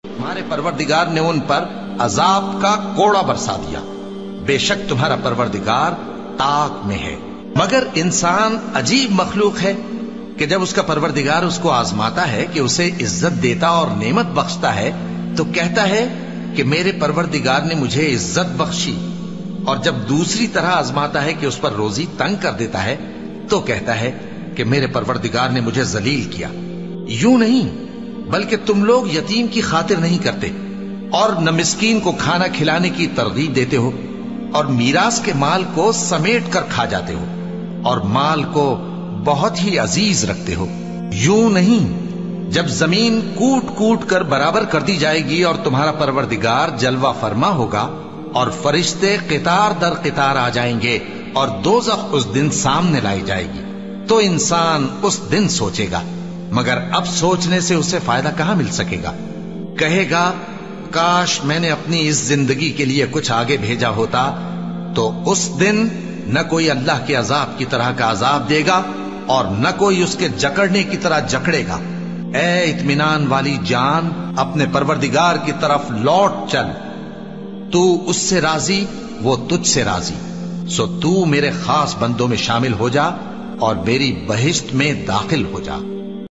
तुम्हारे परवरदिगार ने उन पर अजाब का कोड़ा बरसा दिया। बेशक तुम्हारा परवरदिगार ताक में है। मगर इंसान अजीब मखलूक है कि जब उसका परवरदिगार उसको आजमाता है कि उसे इज्जत देता और नेमत बख्शता है तो कहता है कि मेरे परवरदिगार ने मुझे इज्जत बख्शी, और जब दूसरी तरह आजमाता है कि उस पर रोजी तंग कर देता है तो कहता है कि मेरे परवरदिगार ने मुझे जलील किया। यूं नहीं, बल्कि तुम लोग यतीम की खातिर नहीं करते और न मिस्कीन को खाना खिलाने की तरगीब देते हो, और मीरास के माल को समेट कर खा जाते हो और माल को बहुत ही अजीज रखते हो। यूं नहीं, जब जमीन कूट कूट कर बराबर कर दी जाएगी और तुम्हारा परवरदिगार जलवा फरमा होगा और फरिश्ते कितार दर कितार आ जाएंगे और दोज़ख उस दिन सामने लाई जाएगी, तो इंसान उस दिन सोचेगा, मगर अब सोचने से उसे फायदा कहां मिल सकेगा। कहेगा, काश मैंने अपनी इस जिंदगी के लिए कुछ आगे भेजा होता, तो उस दिन न कोई अल्लाह के अजाब की तरह का अजाब देगा और न कोई उसके जकड़ने की तरह जकड़ेगा। ए इत्मीनान वाली जान, अपने परवरदिगार की तरफ लौट चल। तू उससे राजी, वो तुझसे राजी। सो तू मेरे खास बंदों में शामिल हो जा और मेरी बहिश्त में दाखिल हो जा।